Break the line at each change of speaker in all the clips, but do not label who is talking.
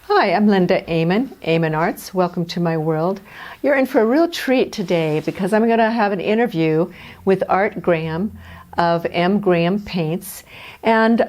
Hi, I'm Linda Aman Arts. Welcome to my world. You're in for a real treat today because I'm going to have an interview with Art Graham of M. Graham Paints, and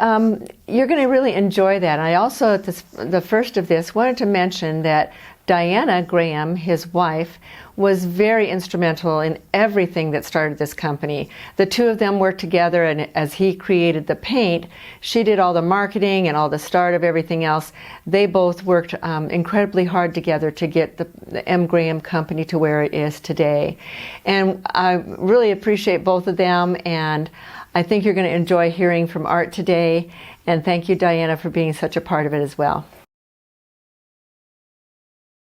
you're going to really enjoy that. I also, at the first of this, wanted to mention that Diana Graham, his wife, was very instrumental in everything that started this company. The two of them worked together, and as he created the paint, she did all the marketing and all the start of everything else. They both worked incredibly hard together to get the M. Graham company to where it is today. And I really appreciate both of them, and I think you're going to enjoy hearing from Art today. And thank you, Diana, for being such a part of it as well.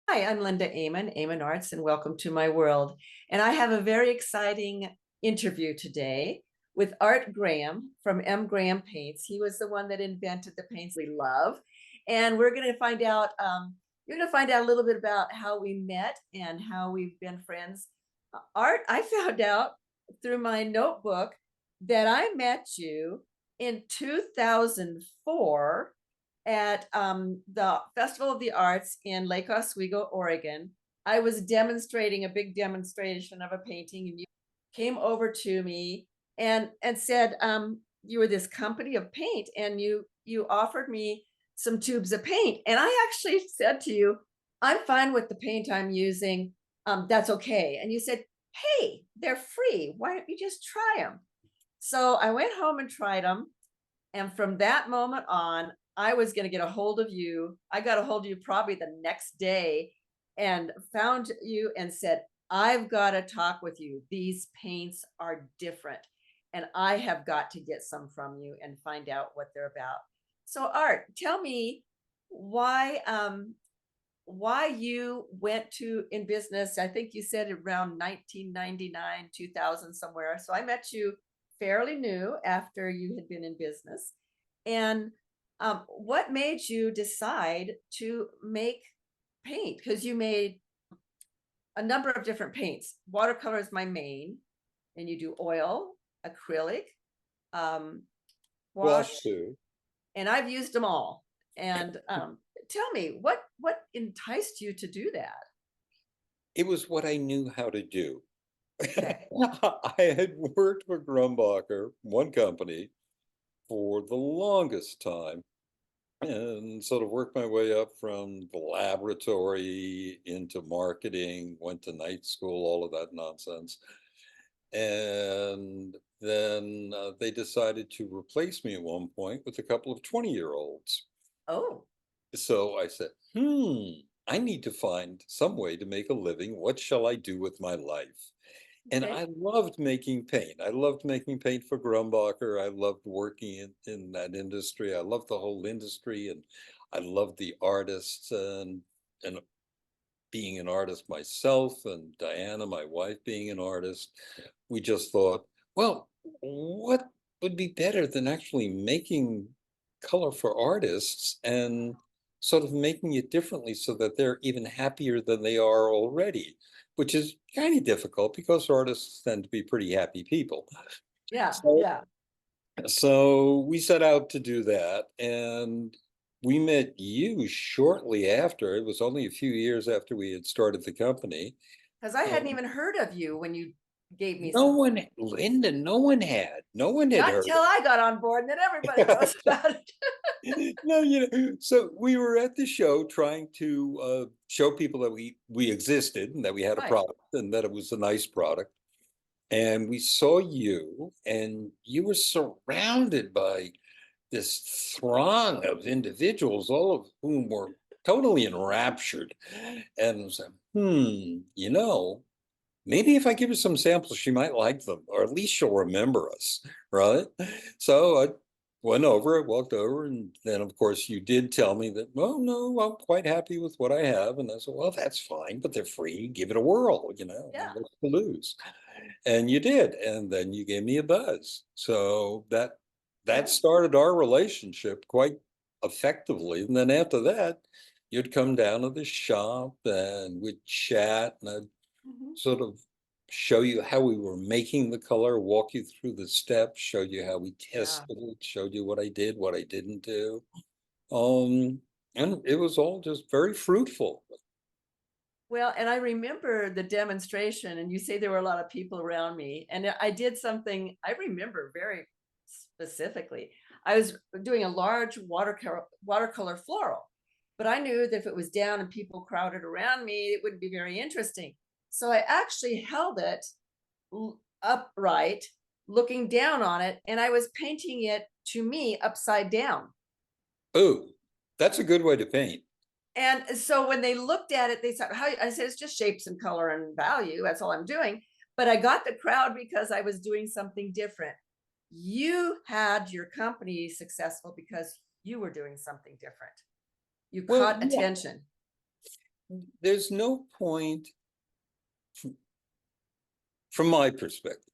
Hi, I'm Linda Aman Arts, and welcome to my world. And I have a very exciting interview today with Art Graham from M. Graham Paints. He was the one that invented the paints we love. And we're going to find out, you're going to find out a little bit about how we met and how we've been friends. Art, I found out through my notebook that I met you in 2004 at the Festival of the Arts in Lake Oswego, Oregon. I was demonstrating a big demonstration of a painting, and you came over to me and said you were this company of paint, and you offered me some tubes of paint. And I actually said to you, I'm fine with the paint I'm using. That's okay. And you said, hey, they're free. Why don't you just try them? So I went home and tried them. And from that moment on, I was going to get a hold of you. I got a hold of you probably the next day and found you and said, I've got to talk with you. These paints are different, and I have got to get some from you and find out what they're about. So Art, tell me why you went to in business. I think you said around 1999, 2000, somewhere. So I met you fairly new after you had been in business. And what made you decide to make paint? Because you made a number of different paints. Watercolor is my main, and you do oil, acrylic, um, wash,
Too.
and I've used them all. And tell me, what enticed you to do that?
It was what I knew how to do.
Okay.
I had worked for Grumbacher, one company, for the longest time, and sort of worked my way up from the laboratory into marketing, went to night school, all of that nonsense. And then they decided to replace me at one point with a couple of 20-year-olds.
Oh,
So I said, I need to find some way to make a living. What shall I do with my life? And
okay.
I loved making paint. I loved making paint for Grumbacher. I loved working in that industry. I loved the whole industry, and I loved the artists, and being an artist myself, and Diana, my wife, being an artist. We just thought, well, what would be better than actually making color for artists and sort of making it differently so that they're even happier than they are already, which is kind of difficult because artists tend to be pretty happy people.
Yeah,
So,
yeah.
so we set out to do that, and we met you shortly after. It was only a few years after we had started the company.
Because I hadn't
And
even heard of you when you gave me
no
some.
one, Linda, no one had
Not
heard
until I got on board, and then everybody knows
of
about it.
it. No, so we were at the show trying to show people that we existed and that we had a
Right.
product and that it was a nice product. And we saw you, and you were surrounded by this throng of individuals, all of whom were totally enraptured. And said, maybe if I give her some samples, she might like them, or at least she'll remember us, right? So I walked over, and then of course you did tell me that, well, no, I'm quite happy with what I have. And I said, well, that's fine, but they're free. Give it a whirl,
Yeah.
what's to lose? And you did, and then you gave me a buzz. So that
Yeah.
started our relationship quite effectively. And then after that, you'd come down to the shop and we'd chat, and I'd
Mhm.
sort of show you how we were making the color, walk you through the steps, show you how we
Yeah.
tested it, showed you what I did, what I didn't do. Um, And it was all just very fruitful.
Well, and I remember the demonstration, and you say there were a lot of people around me, and I did something I remember very specifically. I was doing a large watercolor floral, but I knew that if it was down and people crowded around me, it wouldn't be very interesting. So I actually held it upright, looking down on it, and I was painting it to me upside down.
Oh, that's a good way to paint.
And so when they looked at it, they said, "How?" I said, "It's just shapes and color and value. That's all I'm doing." But I got the crowd because I was doing something different. You had your company successful because you were doing something different. You
Well,
caught
yeah,
attention.
there's no point, from my perspective,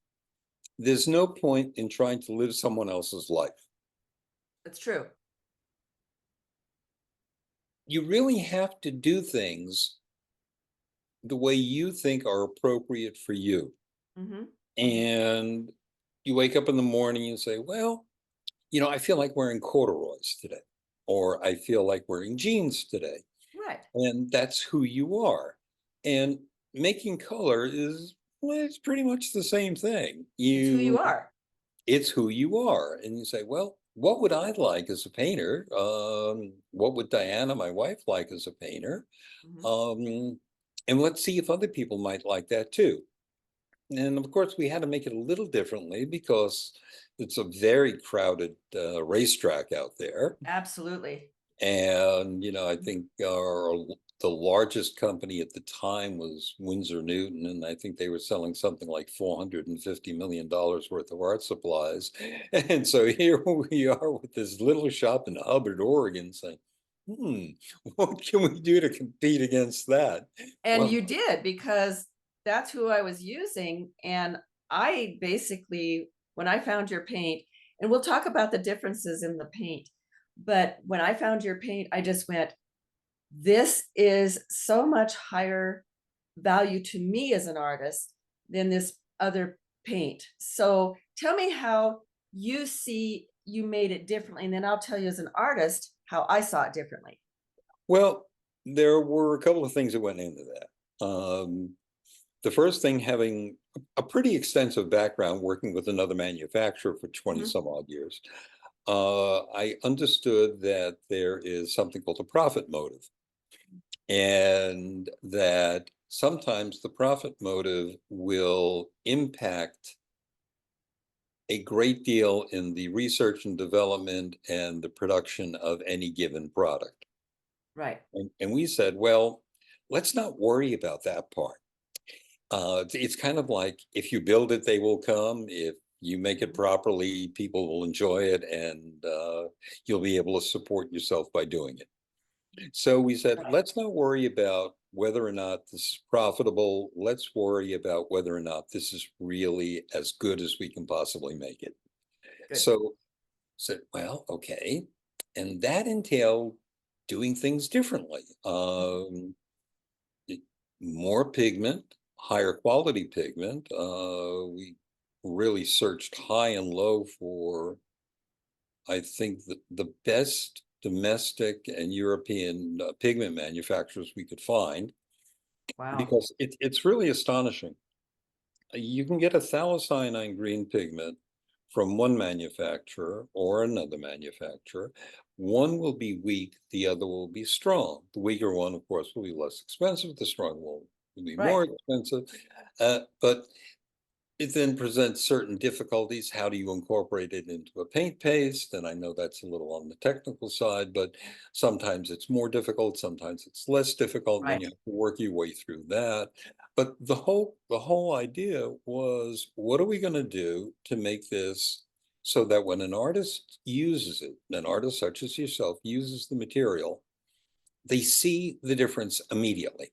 there's no point in trying to live someone else's life.
It's true.
You really have to do things the way you think are appropriate for you.
Hmm.
And you wake up in the morning and say, well, I feel like wearing corduroys today, or I feel like wearing jeans today.
Right.
And that's who you are. And making color is, well, it's pretty much the same thing.
It's who you are.
It's who you are. And you say, well, what would I like as a painter? What would Diana, my wife, like as a painter?
Hmm.
Um, and let's see if other people might like that too. And of course, we had to make it a little differently because it's a very crowded racetrack out there.
Absolutely.
And, I think the largest company at the time was Windsor Newton, and I think they were selling something like $450 million worth of art supplies. And so here we are with this little shop in Hubbard, Oregon, saying, hmm, what can we do to compete against that?
And
Well,
you did, because that's who I was using. And I basically, when I found your paint, and we'll talk about the differences in the paint, but when I found your paint, I just went, this is so much higher value to me as an artist than this other paint. So tell me how you made it differently. And then I'll tell you as an artist how I saw it differently.
well, there were a couple of things that went into that. The first thing, having a pretty extensive background working with another manufacturer for 20
Mhm.
some odd years, I understood that there is something called a profit motive, and that sometimes the profit motive will impact a great deal in the research and development and the production of any given product.
Right.
And we said, well, let's not worry about that part. It's kind of like, if you build it, they will come. If you make it
Mhm.
properly, people will enjoy it, and you'll be able to support yourself by doing it. So we said,
Right.
let's not worry about whether or not this is profitable. Let's worry about whether or not this is really as good as we can possibly make it.
Good.
So said, well, okay. And that entailed doing things differently.
Mhm.
It- More pigment, higher quality pigment. We really searched high and low for, I think, the best domestic and European pigment manufacturers we could find,
Wow.
because it's really astonishing. You can get a phthalocyanine green pigment from one manufacturer or another manufacturer. One will be weak, the other will be strong. The weaker one, of course, will be less expensive. The strong one will be more
Right.
expensive. But it then presents certain difficulties. How do you incorporate it into a paint paste? And I know that's a little on the technical side, but sometimes it's more difficult, sometimes it's less difficult, and then
Right.
you have to work your way through that. But the whole idea was, what are we going to do to make this so that when an artist uses it, an artist such as yourself uses the material, they see the difference immediately.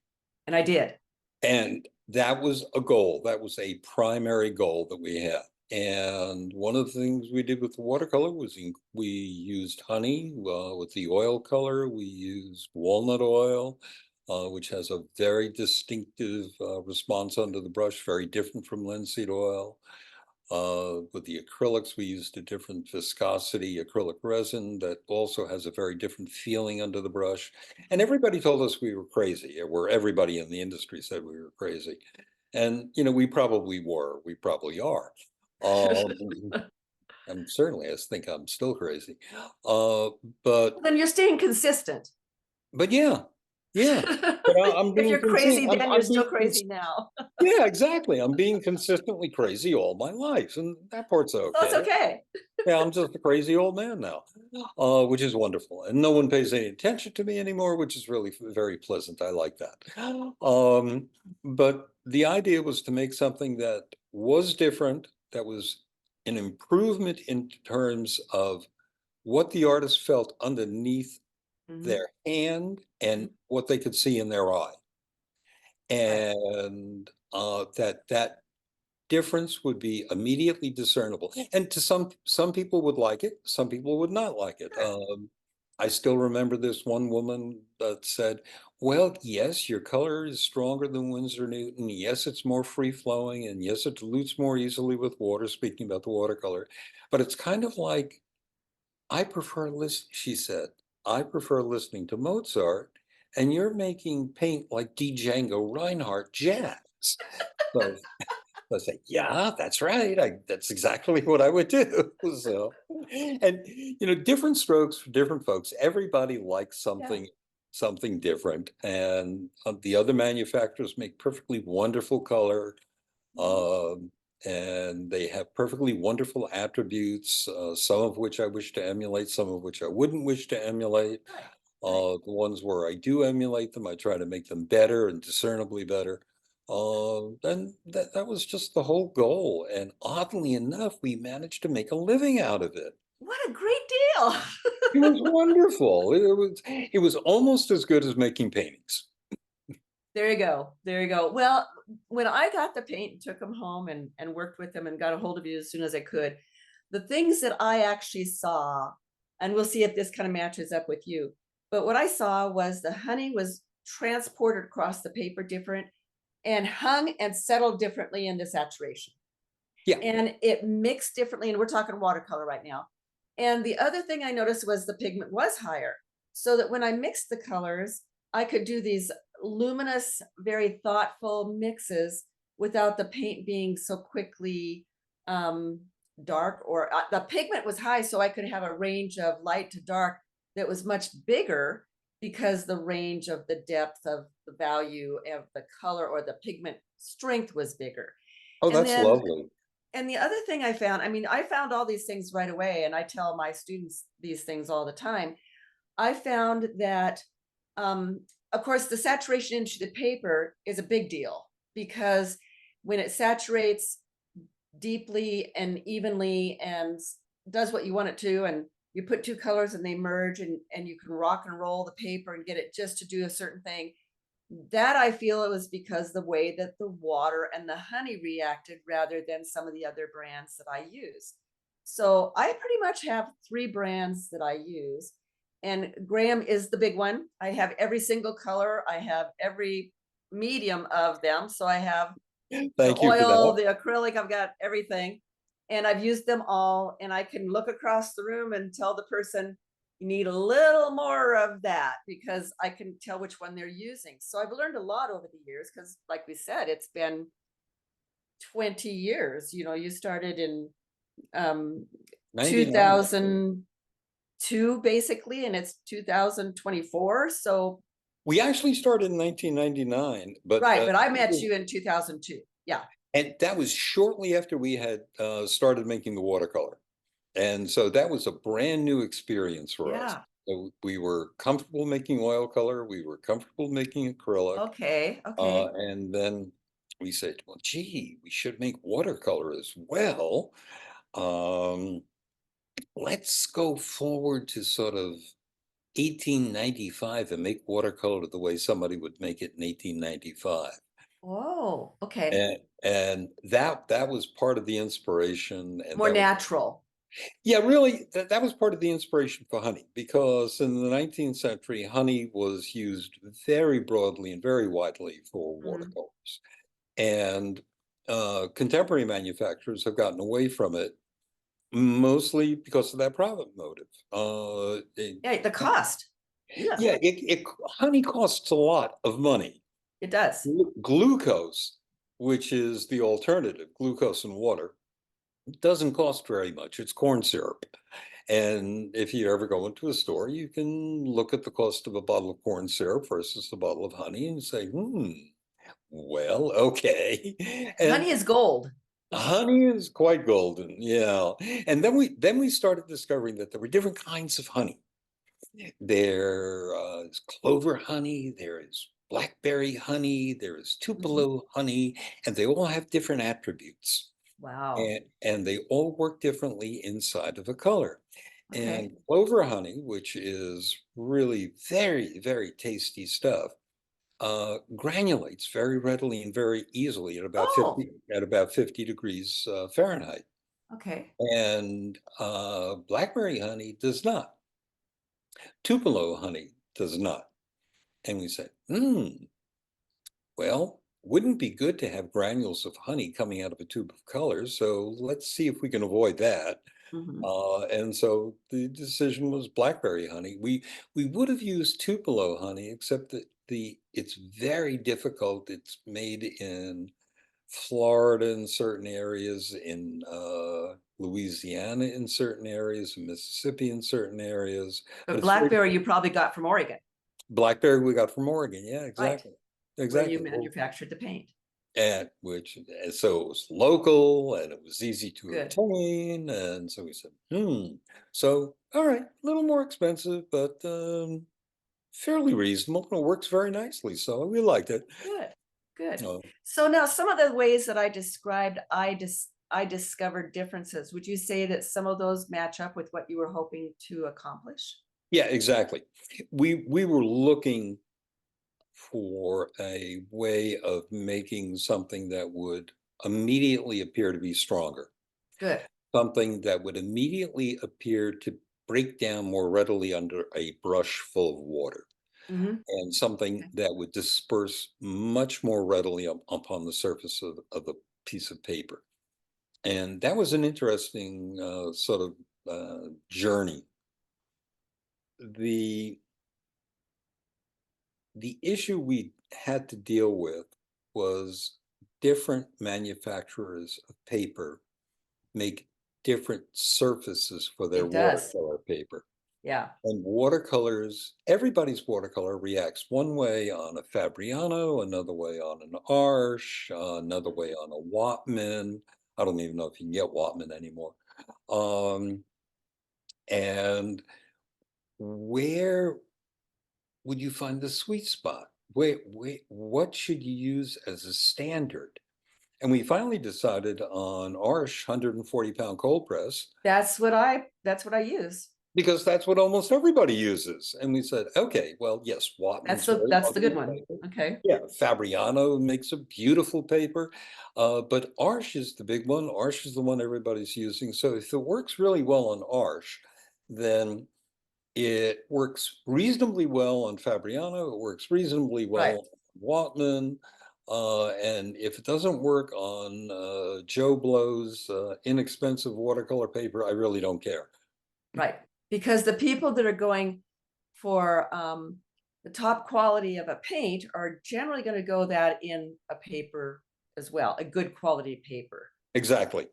And I did.
And that was a goal. That was a primary goal that we had. And one of the things we did with the watercolor was we used honey with the oil color. We used walnut oil, which has a very distinctive response under the brush, very different from linseed oil. With the acrylics, we used a different viscosity acrylic resin that also has a very different feeling under the brush. And everybody told us we were crazy, or everybody in the industry said we were crazy. And, we probably were, we probably are. Um, and certainly I think I'm still crazy. Uh, but,
Then you're staying consistent.
but yeah, yeah. But I'm
If
being
you're
consistent.
crazy then, you're
I'm
still
being
crazy now.
Yeah, exactly. I'm being consistently crazy all my life, and that part's
So it's
okay.
okay.
Yeah, I'm just a crazy old man now, which is wonderful. And no one pays any attention to me anymore, which is really very pleasant. I like that. But the idea was to make something that was different, that was an improvement in terms of what the artist felt underneath
Mhm,
their hand and
mhm.
what they could see in their eye.
Right.
And that difference would be immediately discernible. And to some people would like it, some people would not like it.
Sure.
I still remember this one woman that said, "Well, yes, your color is stronger than Winsor Newton. Yes, it's more free flowing, and yes, it dilutes more easily with water." Speaking about the watercolor, but it's kind of like I prefer listen. She said, "I prefer listening to Mozart, and you're making paint like Django Reinhardt jazz." So I say, yeah, that's right. That's exactly what I would do. So, and different strokes for different folks. Everybody likes
Yeah.
something different, and the other manufacturers make perfectly wonderful color,
Mhm.
um, and they have perfectly wonderful attributes. Some of which I wish to emulate, some of which I wouldn't wish to emulate.
Right. Right.
The ones where I do emulate them, I try to make them better and discernibly better. And that was just the whole goal. And oddly enough, we managed to make a living out of it.
What a great deal.
It was wonderful. It was almost as good as making paintings.
There you go. There you go. Well, when I got the paint and took them home and worked with them and got a hold of you as soon as I could, the things that I actually saw, and we'll see if this kind of matches up with you, but what I saw was the honey was transported across the paper different and hung and settled differently in the saturation.
Yeah.
And it mixed differently. And we're talking watercolor right now. And the other thing I noticed was the pigment was higher. So that when I mixed the colors, I could do these luminous, very thoughtful mixes without the paint being so quickly um, dark, or the pigment was high. So I could have a range of light to dark that was much bigger because the range of the depth of the value of the color or the pigment strength was bigger.
Oh,
And
that's
then
lovely.
and the other thing I found, I mean, I found all these things right away, and I tell my students these things all the time. I found that, um, of course, the saturation into the paper is a big deal because when it saturates deeply and evenly and does what you want it to, and you put two colors and they merge, and you can rock and roll the paper and get it just to do a certain thing, that I feel it was because the way that the water and the honey reacted rather than some of the other brands that I use. So I pretty much have three brands that I use. And Graham is the big one. I have every single color. I have every medium of them. So I have the
Thank you for
oil,
that.
the acrylic, I've got everything. And I've used them all. And I can look across the room and tell the person, you need a little more of that because I can tell which one they're using. So I've learned a lot over the years because, like we said, it's been 20 years. You know, you started in um,
99.
2002, basically, and it's 2024. So,
We actually started in 1999, but
right. But I met you in 2002. Yeah.
and that was shortly after we had started making the watercolor. And so that was a brand new experience for us.
Yeah.
So we were comfortable making oil color, we were comfortable making acrylic,
Okay. Okay.
and then we said, well, gee, we should make watercolor as well. Um, let's go forward to sort of 1895 and make watercolor the way somebody would make it in 1895.
Oh, okay.
And that was part of the inspiration, and
More
that was,
natural.
yeah, really, that was part of the inspiration for honey, because in the 19th century, honey was used very broadly and very widely for
Mhm.
watercolors. And Contemporary manufacturers have gotten away from it, mostly because of that profit motive.
Yeah, the cost. Yeah,
Yeah, honey costs a lot of money.
it does.
Glucose, which is the alternative, glucose and water, doesn't cost very much. It's corn syrup. And if you ever go into a store, you can look at the cost of a bottle of corn syrup versus a bottle of honey and say, well, okay. And
Honey is gold.
honey is quite golden, yeah. And then we started discovering that there were different kinds of honey. There is clover honey, there is blackberry honey, there is
Mhm.
tupelo honey, and they all have different attributes.
Wow.
And they all work differently inside of a color.
Okay.
And clover honey, which is really very, very tasty stuff, granulates very readily and very easily at about
Oh,
50 degrees Fahrenheit.
okay.
And blackberry honey does not. Tupelo honey does not. And we said, well, wouldn't be good to have granules of honey coming out of a tube of colors. So let's see if we can avoid that.
Mhm.
And so the decision was blackberry honey. We would have used Tupelo honey, except that it's very difficult. It's made in Florida in certain areas, in Louisiana in certain areas, in Mississippi in certain areas. But
But
it's very
blackberry you probably got from Oregon,
blackberry we got from Oregon. Yeah,
right?
exactly.
Where you
Exactly. Well,
manufactured the paint.
and which so it was local and it was easy to
Good.
obtain, and so we said, so all right, a little more expensive, but fairly reasonable, and it works very nicely, so we liked it.
Good. Good.
uh,
So now some of the ways that I described, I discovered differences. Would you say that some of those match up with what you were hoping to accomplish?
yeah, exactly. We were looking for a way of making something that would immediately appear to be stronger,
Good.
something that would immediately appear to break down more readily under a brush full of water,
Hmm.
and something
Okay.
that would disperse much more readily upon the surface of a piece of paper. And that was an interesting sort of journey. The the issue we had to deal with was different manufacturers of paper make different surfaces for their
It does.
watercolor paper.
Yeah.
And watercolors, everybody's watercolor reacts one way on a Fabriano, another way on an Arches, another way on a Whatman. I don't even know if you can get Whatman anymore. Um, and where would you find the sweet spot? What should you use as a standard? And we finally decided on Arches 140-pound cold press,
That's what I use.
because that's what almost everybody uses. And we said, okay, well, yes,
That's
Watman's
the
very
that's the good
ugly
one.
paper.
Okay.
Yeah, Fabriano makes a beautiful paper, but Arches is the big one. Arches is the one everybody's using. So if it works really well on Arches, then it works reasonably well on Fabriano. It works reasonably
Right.
well on Whatman. And if it doesn't work on Joe Blow's inexpensive watercolor paper, I really don't care.
Right. Because the people that are going for the top quality of a paint are generally going to go that in a paper as well, a good quality paper.
Exactly.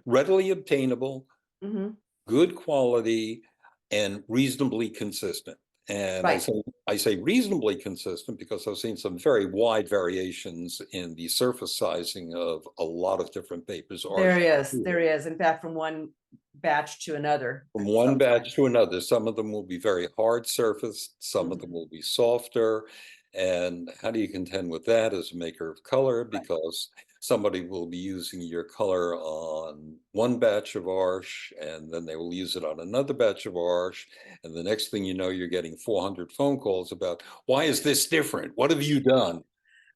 Readily obtainable,
Hmm.
good quality, and reasonably consistent. And
Right.
I say reasonably consistent because I've seen some very wide variations in the surface sizing of a lot of different papers.
There
Arches,
he is. There he is. In fact, from one batch to another
from one batch
sometimes.
to another, some of them will be very hard surfaced, some of them
Mhm.
will be softer. And how do you contend with that as a maker of color?
Right.
Because somebody will be using your color on one batch of Arches, and then they will use it on another batch of Arches. And the next thing you know, you're getting 400 phone calls about, why is this different? What have you done?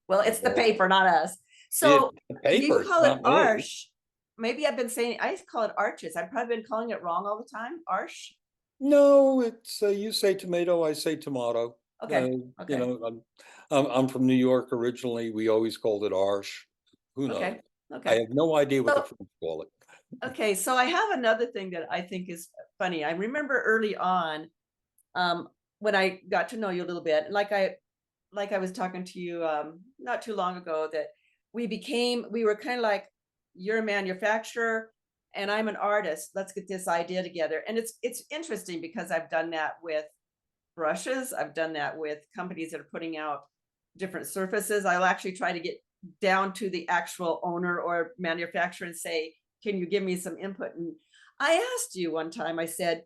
Well, it's the
Well,
paper, not us.
it's
So
the
you
paper, it's
call it
not me.
arch. Maybe I've been saying I call it arches. I've probably been calling it wrong all the time. Arch.
No, it's you say tomato, I say tomato. Uh,
Okay.
you
Okay.
know, I'm from New York originally. We always called it Arch. Who knows?
Okay.
I
Okay.
have no idea what the
So,
French call it.
okay, so I have another thing that I think is funny. I remember early on, um, when I got to know you a little bit, like I was talking to you not too long ago, that we were kind of like, you're a manufacturer and I'm an artist. Let's get this idea together. And it's interesting because I've done that with brushes. I've done that with companies that are putting out different surfaces. I'll actually try to get down to the actual owner or manufacturer and say, can you give me some input? And I asked you one time, I said,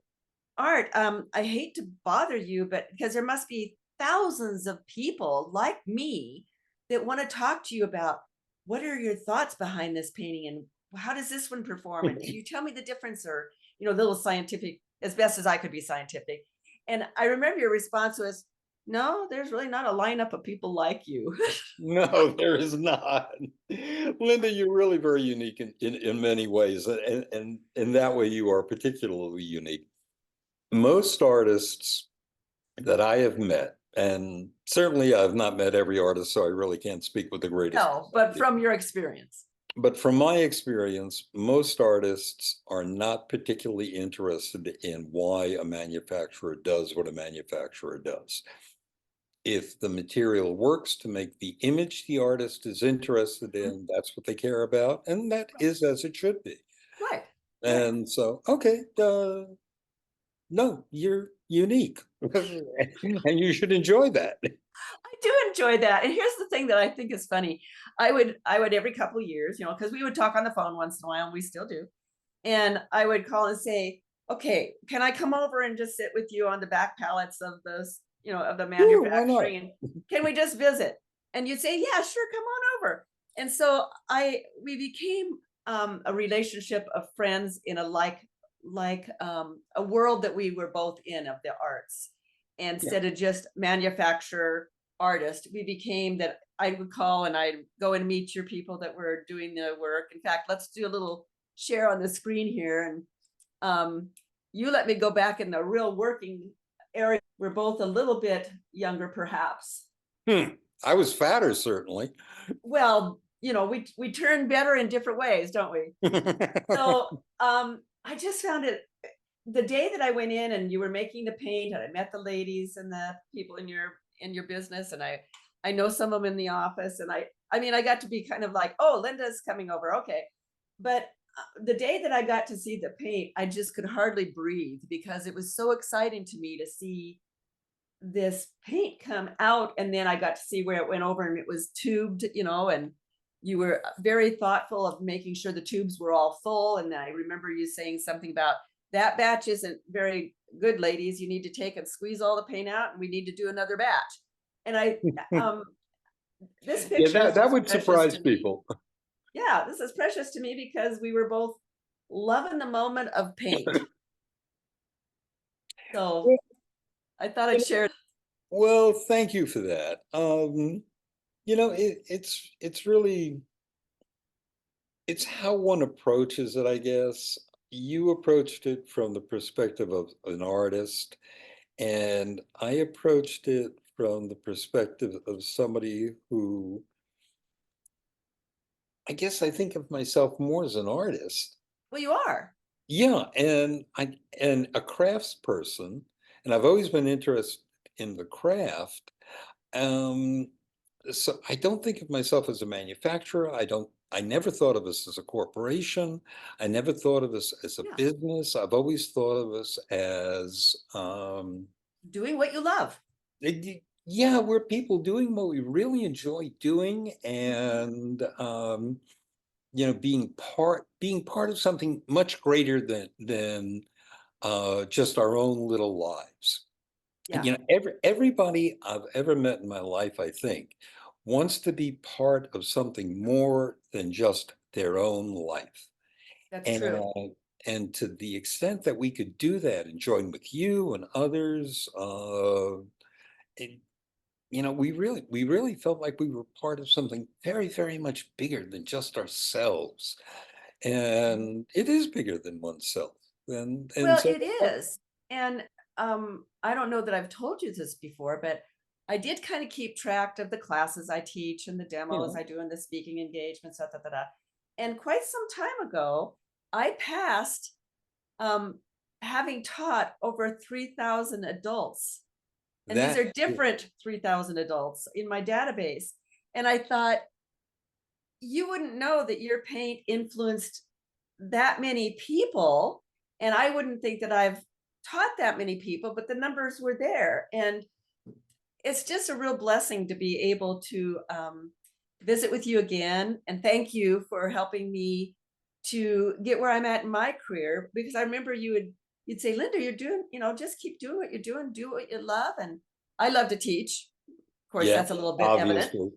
Art, I hate to bother you, but because there must be thousands of people like me that want to talk to you about what are your thoughts behind this painting and how does this one perform? And can you tell me the difference or, little scientific, as best as I could be scientific. And I remember your response was, no, there's really not a lineup of people like you.
No, there is not. Linda, you're really very unique in many ways. And in that way, you are particularly unique. Most artists that I have met, and certainly I've not met every artist, so I really can't speak with the greatest
No, but
authority.
from your experience.
But from my experience, most artists are not particularly interested in why a manufacturer does what a manufacturer does. If the material works to make the image the artist is interested
Mhm.
in, that's what they care about, and that is as it should be.
Right, right.
And so, okay, no, you're unique, and you should enjoy that.
I do enjoy that. And here's the thing that I think is funny. I would every couple of years, because we would talk on the phone once in a while, and we still do. And I would call and say, okay, can I come over and just sit with you on the back pallets of those, of the
Sure, why not?
manufacturing? And can we just visit? And you'd say, yeah, sure, come on over. And so we became a relationship of friends in a a world that we were both in of the arts.
Yeah.
Instead of just manufacturer artist, we became that I would call and I'd go and meet your people that were doing the work. In fact, let's do a little share on the screen here. And um, you let me go back in the real working area. We're both a little bit younger, perhaps.
Hmm. I was fatter, certainly.
Well, we turn better in different ways, don't we? So I just found it the day that I went in and you were making the paint, and I met the ladies and the people in your business, and I know some of them in the office, and I mean I got to be kind of like, oh, Linda's coming over, okay. But the day that I got to see the paint, I just could hardly breathe because it was so exciting to me to see this paint come out, and then I got to see where it went over and it was tubed, and you were very thoughtful of making sure the tubes were all full. And I remember you saying something about that batch isn't very good, ladies. You need to take and squeeze all the paint out, and we need to do another batch. And um, this
Yeah,
picture is
that
just
would
precious
surprise
to me.
people.
Yeah, this is precious to me because we were both loving the moment of paint. So I thought I'd share.
Well, thank you for that. It's really it's how one approaches it, I guess. You approached it from the perspective of an artist, and I approached it from the perspective of somebody who, I guess I think of myself more as an artist.
Well, you are.
Yeah, and a crafts person, and I've always been interested in the craft. Um, so I don't think of myself as a manufacturer. I never thought of us as a corporation. I never thought of us as a
Yeah,
business. I've always thought of us as,
doing what you love.
yeah, we're people doing what we really enjoy doing,
Mhm.
and being part of something much greater than just our own little lives.
Yeah,
Everybody I've ever met in my life, I think, wants to be part of something more than just their own life.
that's true.
And to the extent that we could do that and join with you and others, it, we really felt like we were part of something very, very much bigger than just ourselves. And it is bigger than oneself. And
Well,
so
it is. And I don't know that I've told you this before, but I did kind of keep track of the classes I teach and the
you
demos
know,
I do and the speaking engagements, da, da, da, da. And quite some time ago, I passed um, having taught over 3,000 adults. And these
That
are different 3,000 adults in my database. And I thought, you wouldn't know that your paint influenced that many people. And I wouldn't think that I've taught that many people, but the numbers were there. And it's just a real blessing to be able to visit with you again. And thank you for helping me to get where I'm at in my career. Because I remember you'd say, Linda, you're doing, just keep doing what you're doing, do what you love. And I love to teach. Of course,
Yeah,
that's a little bit evident,
obviously.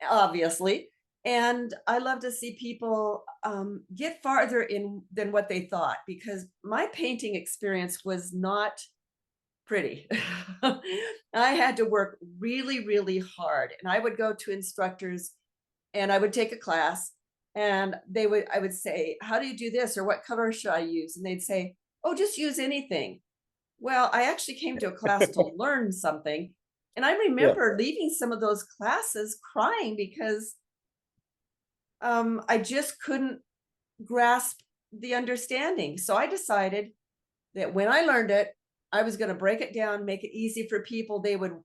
obviously. And I love to see people get farther in than what they thought, because my painting experience was not pretty. I had to work really, really hard. And I would go to instructors and I would take a class, and I would say, how do you do this? Or what color should I use? And they'd say, oh, just use anything. Well, I actually came to a class to learn something. And I
Yeah.
remember leaving some of those classes crying because I just couldn't grasp the understanding. So I decided that when I learned it, I was going to break it down, make it easy for people. They would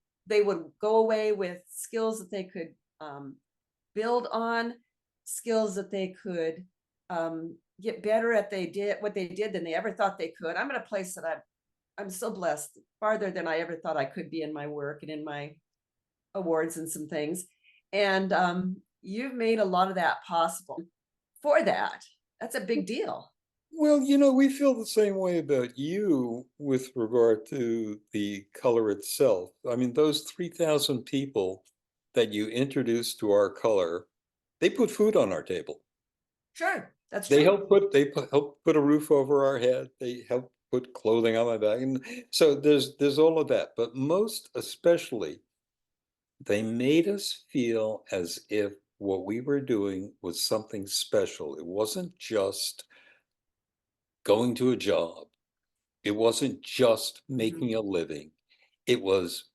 go away with skills that they could build on, skills that they could get better at they did what they did than they ever thought they could. I'm in a place that I'm so blessed, farther than I ever thought I could be in my work and in my awards and some things. And you've made a lot of that possible. For that, that's a big deal.
Well, we feel the same way about you with regard to the color itself. I mean, those 3,000 people that you introduced to our color, they put food on our table.
Sure, that's
They
true.
help put a roof over our head. They help put clothing on my back. And so there's all of that. But most especially, they made us feel as if what we were doing was something special. It wasn't just going to a job. It wasn't just
Mhm.
making a living. It was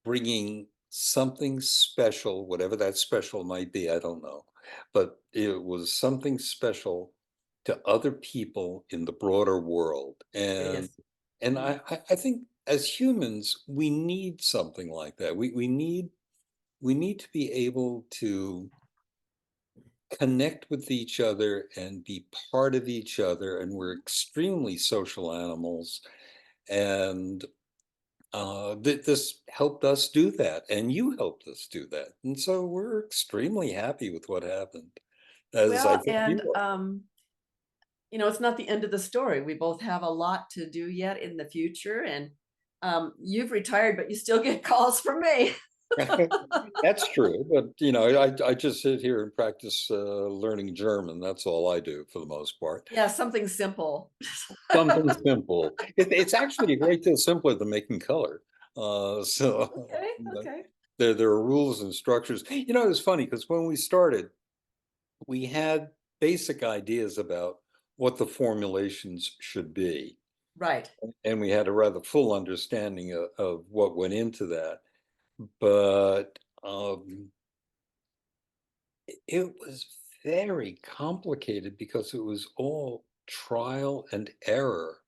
bringing something special, whatever that special might be, I don't know. But it was something special to other people in the broader world.
It
And
is.
and
Mhm.
I think as humans, we need something like that. We need to be able to connect with each other and be part of each other. And we're extremely social animals. And this helped us do that, and you helped us do that. And so we're extremely happy with what happened, as I
Well,
think
and
you are.
it's not the end of the story. We both have a lot to do yet in the future, and you've retired, but you still get calls from me.
That's true, but I just sit here and practice learning German. That's all I do for the most part.
Yeah, something simple.
Something simple. It's actually a great deal simpler than making color. So
Okay, okay.
there are rules and structures. It's funny because when we started, we had basic ideas about what the formulations should be,
Right.
and we had a rather full understanding of what went into that. But it was very complicated because it was all trial and error.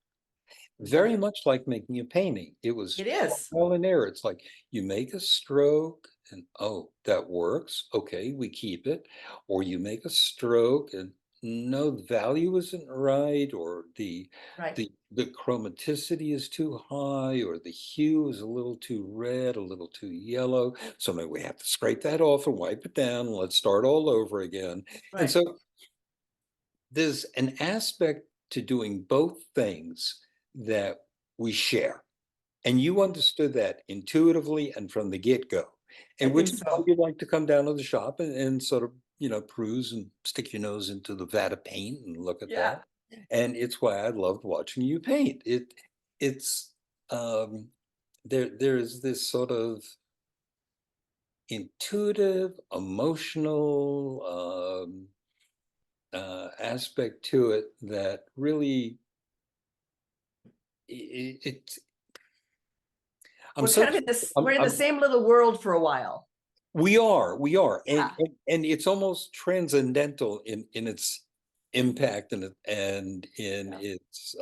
Mhm.
Very much like making a painting. It was
It is.
trial and error. It's like you make a stroke and, oh, that works. Okay, we keep it. Or you make a stroke and no, the value isn't right, or the
Right.
the the chromaticity is too high, or the hue is a little too red, a little too yellow. So maybe we have to scrape that off and wipe it down. And let's start all over again. And
Right.
so there's an aspect to doing both things that we share. And you understood that intuitively and from the get-go.
I
And which
think
is why
so.
you'd like to come down to the shop and sort of, peruse and stick your nose into the vat of paint and look at
Yeah.
that. And it's why I loved watching you paint. It's um there's this sort of intuitive, emotional aspect to it that really it, I'm
We're
so
kind of in this,
I'm,
we're in the
I'm
same little world for a while.
we are,
Yeah,
and it's almost transcendental in its impact and in
yeah,
its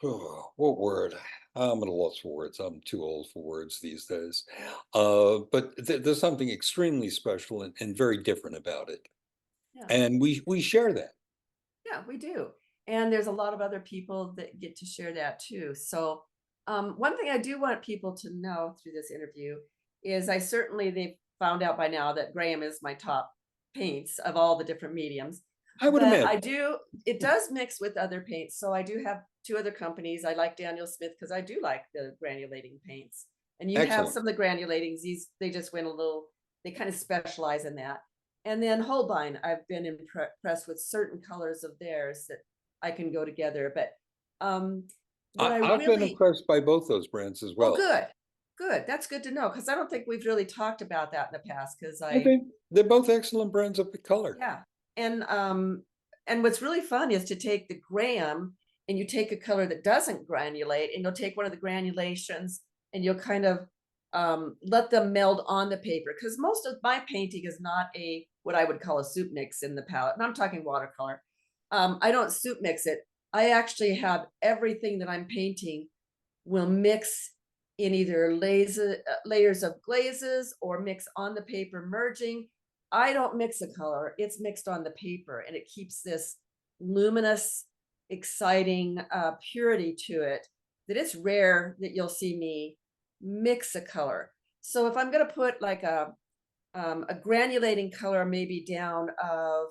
what word? I'm at a loss for words. I'm too old for words these days. But there's something extremely special and very different about it,
yeah.
and we share that.
Yeah, we do. And there's a lot of other people that get to share that too. So, one thing I do want people to know through this interview is they've found out by now that Graham is my top paints of all the different mediums.
I would
But
imagine.
it does mix with other paints. So I do have two other companies. I like Daniel Smith because I do like the granulating paints. And you have
Excellent.
some of the granulating, they just went a little, they kind of specialize in that. And then Holbein, I've been impressed with certain colors of theirs that I can go together. But what I
I've been
really,
impressed by both those brands as
oh,
well.
good, good. That's good to know because I don't think we've really talked about that in the past. Because
I think they're both excellent brands of color.
yeah, and what's really fun is to take the gram and you take a color that doesn't granulate, and you'll take one of the granulations and you'll kind of let them meld on the paper because most of my painting is not a what I would call a soup mix in the palette, and I'm talking watercolor. I don't soup mix it. I actually have everything that I'm painting will mix in either layers of glazes or mix on the paper merging. I don't mix a color, it's mixed on the paper, and it keeps this luminous, exciting purity to it that it's rare that you'll see me mix a color. So if I'm going to put like a granulating color maybe down of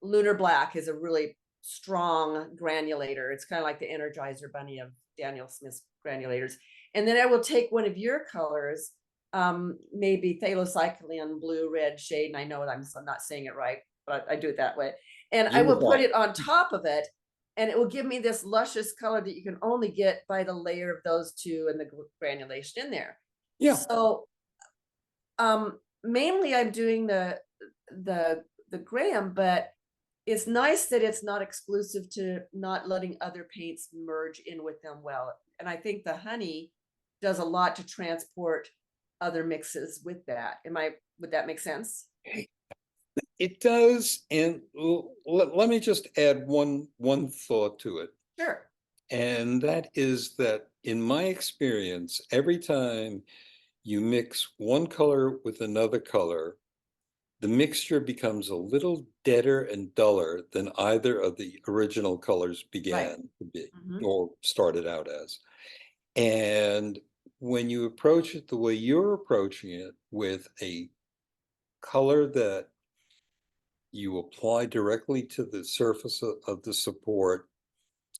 Lunar Black is a really strong granulator. It's kind of like the Energizer Bunny of Daniel Smith's granulators. And then I will take one of your colors, maybe phthalocyanine blue red shade. And I know I'm not saying it right, but I do it that way. And I
You
will
were
put
fine.
it on top of it, and it will give me this luscious color that you can only get by the layer of those two and the granulation in there.
Yeah.
So mainly I'm doing the Graham, but it's nice that it's not exclusive to not letting other paints merge in with them well. And I think the honey does a lot to transport other mixes with that. Would that make sense?
It does, and let me just add one thought to it,
Sure.
and that is that in my experience, every time you mix one color with another color, the mixture becomes a little deader and duller than either of the original colors
Right.
began to be
Hmm.
or started out as. And when you approach it the way you're approaching it with a color that you apply directly to the surface of the support,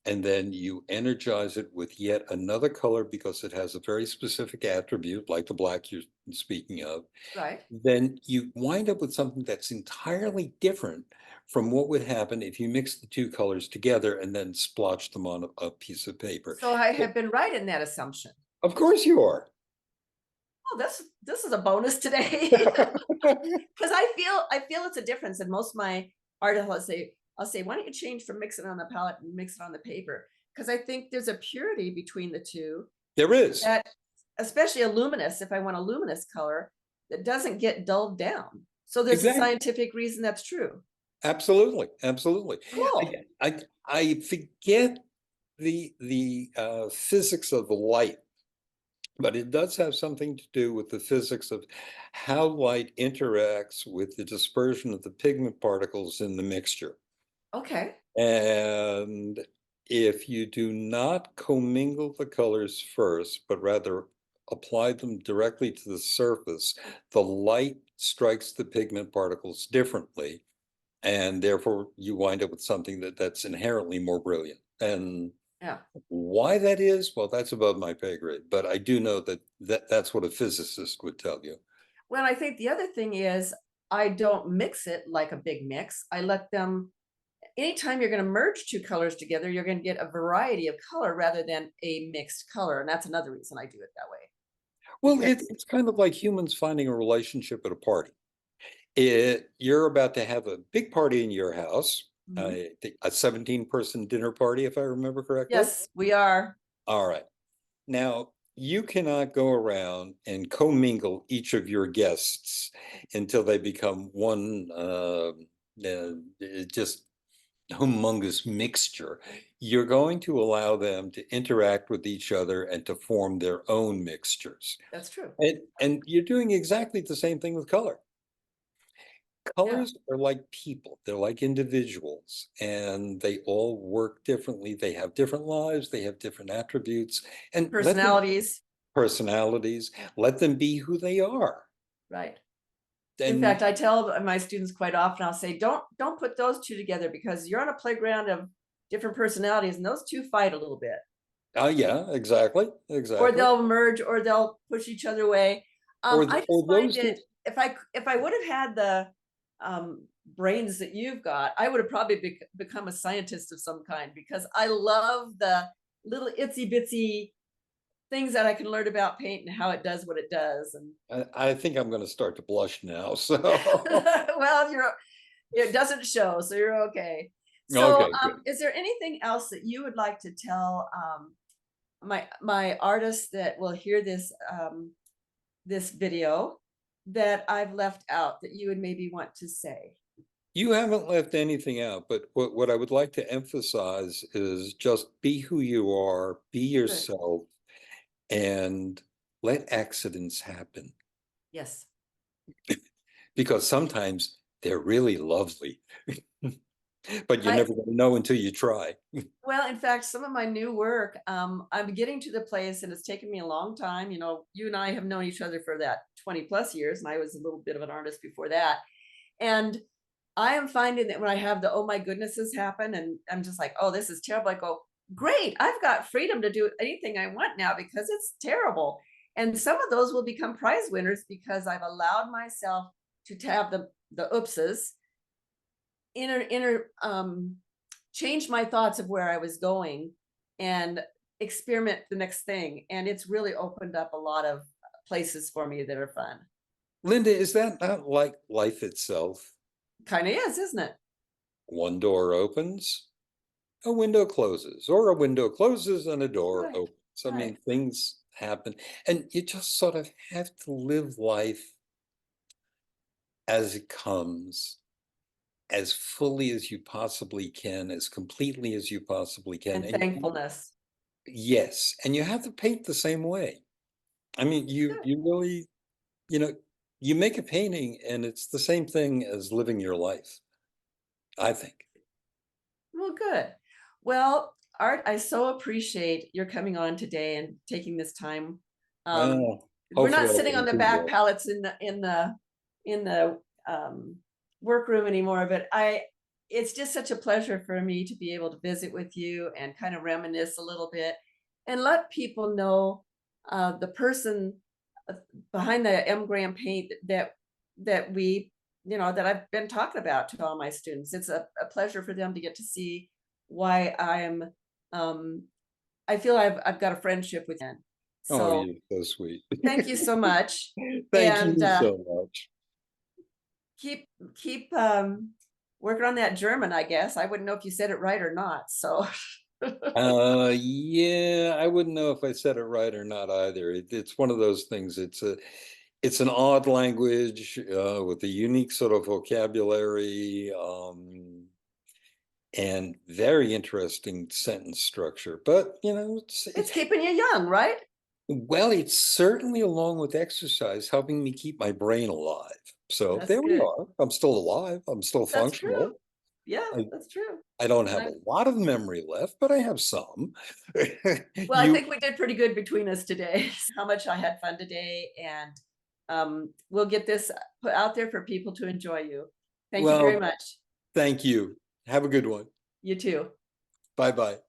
and then you energize it with yet another color because it has a very specific attribute, like the black you're speaking of,
Right.
then you wind up with something that's entirely different from what would happen if you mix the two colors together and then splotch them on a piece of paper.
So I
So,
have been right in that assumption.
of course you are.
Oh, this is a bonus today. Because I feel it's a difference. And most of my artists I'll say, why don't you change from mixing on the palette and mix it on the paper? Because I think there's a purity between the two
There is.
that, especially a luminous, if I want a luminous color, that doesn't get dulled down. So there's a
Exactly.
scientific reason that's true.
Absolutely. Absolutely. I,
Cool.
I forget the physics of the light, but it does have something to do with the physics of how light interacts with the dispersion of the pigment particles in the mixture.
Okay.
And if you do not commingle the colors first, but rather apply them directly to the surface, the light strikes the pigment particles differently, and therefore you wind up with something that's inherently more brilliant. And
Yeah.
why that is, well, that's above my pay grade, but I do know that's what a physicist would tell you.
Well, I think the other thing is I don't mix it like a big mix. I let them anytime you're going to merge two colors together, you're going to get a variety of color rather than a mixed color. And that's another reason I do it that way.
Well,
Because
it's kind of like humans finding a relationship at a party. You're about to have a big party in your house,
mhm.
a 17-person dinner party, if I remember correctly.
Yes, we are.
All right. Now, you cannot go around and commingle each of your guests until they become one just humongous mixture. You're going to allow them to interact with each other and to form their own mixtures.
That's true.
And you're doing exactly the same thing with color.
Yeah.
Colors are like people, they're like individuals, and they all work differently. They have different lives, they have different attributes, and let them
Personalities.
personalities, let them be who they are.
Right. In
And
fact, I tell my students quite often, I'll say, don't put those two together because you're on a playground of different personalities and those two fight a little bit.
yeah, exactly,
Or
exactly.
they'll merge or they'll push each other away. I just
Or
find
those that
it, if I would have had the brains that you've got, I would have probably become a scientist of some kind because I love the little itsy bitsy things that I can learn about paint and how it does what it does. And
I think I'm going to start to blush now. So
well, it doesn't show, so you're okay. So,
okay, good.
is there anything else that you would like to tell my artists that will hear this video that I've left out that you would maybe want to say?
You haven't left anything out, but what I would like to emphasize is just be who you are, be
Good.
yourself, and let accidents happen
Yes.
because sometimes they're really lovely, but you're
I
never going to know until you try.
Well, in fact, some of my new work, I'm getting to the place, and it's taken me a long time. You know, you and I have known each other for that 20 plus years, and I was a little bit of an artist before that. And I am finding that when I have the oh my goodnesses happen, and I'm just like, oh, this is terrible. I go, great, I've got freedom to do anything I want now because it's terrible. And some of those will become prize winners because I've allowed myself to have the oopses inner change my thoughts of where I was going and experiment the next thing. And it's really opened up a lot of places for me that are fun.
Linda, is that not like life itself?
Kind of is, isn't it?
One door opens, a window closes, or a window closes and a door
Right.
opens. I mean,
Right.
things happen, and you just sort of have to live life as it comes, as fully as you possibly can, as completely as you possibly can.
And
And
thankfulness.
yes, and you have to paint the same way. I mean,
Good.
you really, you know, you make a painting and it's the same thing as living your life, I think.
Well, good. Well, Art, I so appreciate your coming on today and taking this time. Um,
Well,
we're not
hopefully I
sitting on
can
the
do
back
that.
pallets in the workroom anymore, but it's just such a pleasure for me to be able to visit with you and kind of reminisce a little bit and let people know the person uh, behind the M. Graham paint that we that I've been talking about to all my students. It's a pleasure for them to get to see why um, I feel I've got a friendship with you.
Oh,
So
you're so sweet.
thank you so much,
Thank
and
you so much.
keep keep working on that German. I guess I wouldn't know if you said it right or not. So
Yeah, I wouldn't know if I said it right or not either. It's one of those things. It's an odd language with a unique sort of vocabulary and very interesting sentence structure. But
it's keeping you young, right?
well, it's certainly along with exercise helping me keep my brain alive. So
That's
there we
good.
are. I'm still alive. I'm still
That's true.
functional.
Yeah,
I,
that's true.
I don't
And
have
I
a lot of memory left, but I have some.
Well, I
You
think we did pretty good between us today. How much I had fun today, and we'll get this put out there for people to enjoy you. Thank you very
Well,
much.
thank you. Have a good one.
You too.
Bye bye.